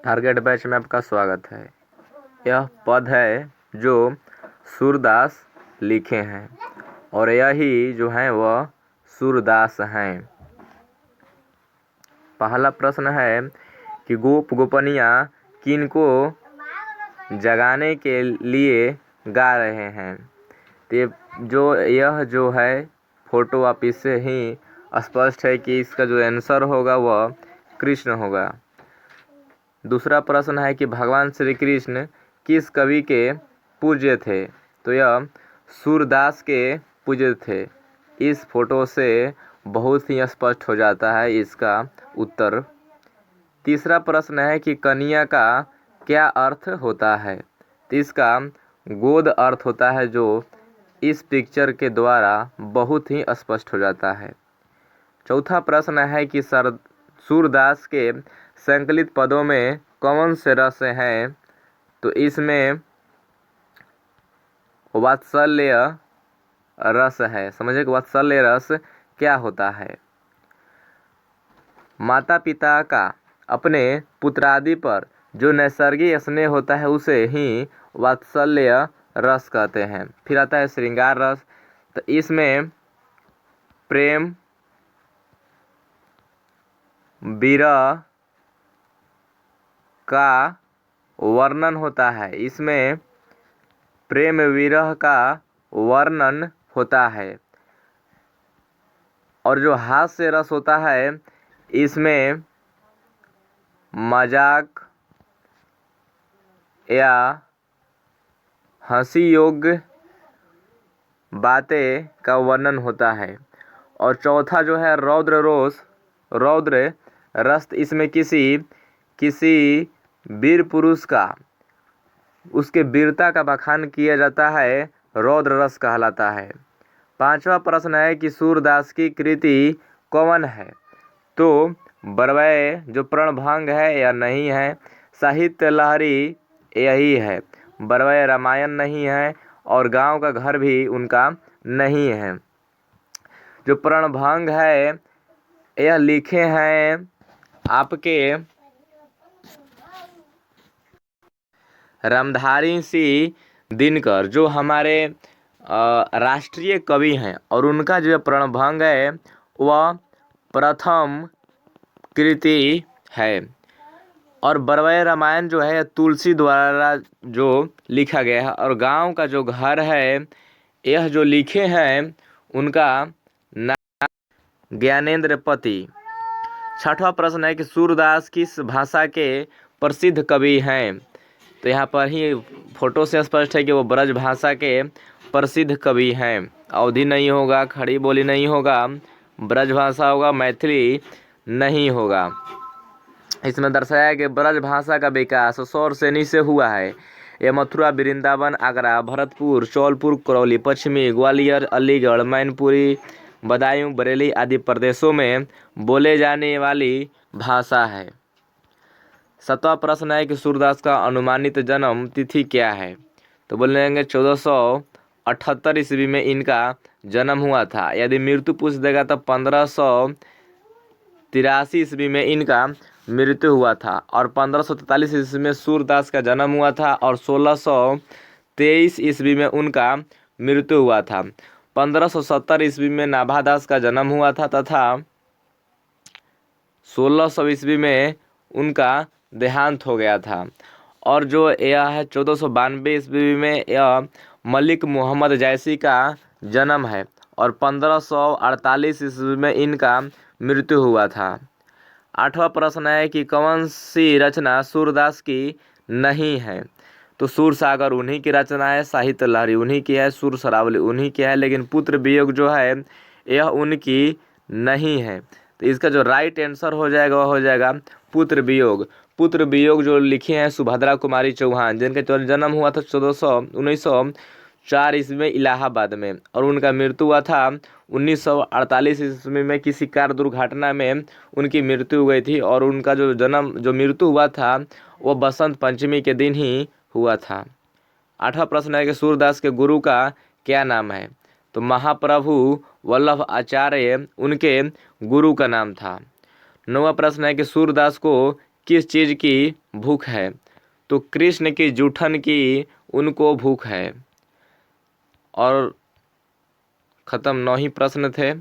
Target batch में आपका स्वागत है। यह पद है जो सूरदास लिखे हैं और यही जो हैं वह सूरदास हैं। पहला प्रश्न है कि गोप गोपनिया किनको जगाने के लिए गा रहे हैं। तो यह जो है फोटो आप इससे ही स्पष्ट है कि इसका जो आंसर होगा वह कृष्ण होगा। दूसरा प्रश्न है कि भगवान श्री कृष्ण किस कवि के पूज्य थे। तो यह सूरदास के पूज्य थे। इस फोटो से बहुत ही स्पष्ट हो जाता है इसका उत्तर। तीसरा प्रश्न है कि कन्या का क्या अर्थ होता है। तो इसका गोद अर्थ होता है, जो इस पिक्चर के द्वारा बहुत ही स्पष्ट हो जाता है। चौथा प्रश्न है कि सूरदास के संकलित पदों में कौन से रस हैं। तो इसमें वात्सल्य रस है। समझिए कि वात्सल्य रस क्या होता है। माता पिता का अपने पुत्रादि पर जो नैसर्गिक स्नेह होता है उसे ही वात्सल्य रस कहते हैं। फिर आता है श्रृंगार रस। तो इसमें प्रेम, विरह का वर्णन होता है। इसमें प्रेम विरह का वर्णन होता है। और जो हास्य रस होता है इसमें मजाक या हंसी योग्य बातें का वर्णन होता है। और चौथा जो है रौद्र रस। इसमें किसी वीर पुरुष का उसके वीरता का बखान किया जाता है, रौद्र रस कहलाता है। पांचवा प्रश्न है कि सूरदास की कृति कौन है। तो बरवै जो प्रणभंग है या नहीं है। साहित्य लहरी यही है। बरवै रामायण नहीं है और गांव का घर भी उनका नहीं है। जो प्रणभंग है यह लिखे हैं आपके रामधारी सिंह दिनकर, जो हमारे राष्ट्रीय कवि हैं। और उनका जो प्रणभंग है वह प्रथम कृति है। और बरवै रामायण जो है तुलसी द्वारा जो लिखा गया है। और गांव का जो घर है यह जो लिखे हैं उनका नाम ज्ञानेंद्र पति। छठवां प्रश्न है कि सूरदास किस भाषा के प्रसिद्ध कवि हैं। तो यहाँ पर ही फोटो से स्पष्ट है कि वो ब्रज भाषा के प्रसिद्ध कवि हैं। अवधी नहीं होगा, खड़ी बोली नहीं होगा, ब्रज भाषा होगा, मैथिली नहीं होगा। इसमें दर्शाया कि ब्रज भाषा का विकास शौरसेनी से हुआ है। यह मथुरा, वृंदावन, आगरा, भरतपुर, चौलपुर, करौली, पश्चिमी ग्वालियर, अलीगढ़, मैनपुरी, बदायूं, बरेली आदि प्रदेशों में बोले जाने वाली भाषा है। सातवां प्रश्न है कि सूरदास का अनुमानित जन्म तिथि क्या है। तो बोलेंगे 1478 ईस्वी में इनका जन्म हुआ था। यदि मृत्यु पूछ देगा तो 1583 ईस्वी में इनका मृत्यु हुआ था। और 1543 ईस्वी में सूरदास का जन्म हुआ था और 1623 ईस्वी में उनका मृत्यु हुआ था। 1570 ईस्वी में नाभादास का जन्म हुआ था तथा 1600 ईस्वी में उनका देहांत हो गया था। और जो यह है 1492 ईस्वी में यह मलिक मोहम्मद जैसी का जन्म है। और 1548 ईस्वी में इनका मृत्यु हुआ था। आठवां प्रश्न है कि कौन सी रचना सूरदास की नहीं है। तो सूर सागर उन्हीं की रचना है, साहित्य लहरी उन्हीं की है, सुर सरावली उन्हीं की है, लेकिन पुत्र वियोग जो है यह उनकी नहीं है। तो इसका जो राइट आंसर हो जाएगा वह हो जाएगा पुत्र वियोग। पुत्र वियोग जो लिखे हैं सुभद्रा कुमारी चौहान, जिनका जन्म हुआ था 1904 ईस्वी में इलाहाबाद में। और उनका मृत्यु हुआ था 1948 ईस्वी में किसी कार दुर्घटना में उनकी मृत्यु हो गई थी। और उनका जो मृत्यु हुआ था वो बसंत पंचमी के दिन ही हुआ था। आठवां प्रश्न है कि सूरदास के गुरु का क्या नाम है। तो महाप्रभु वल्लभ आचार्य उनके गुरु का नाम था। नौवां प्रश्न है कि सूरदास को किस चीज़ की भूख है? तो कृष्ण की जूठन की उनको भूख है। और ख़त्म 9 ही प्रश्न थे।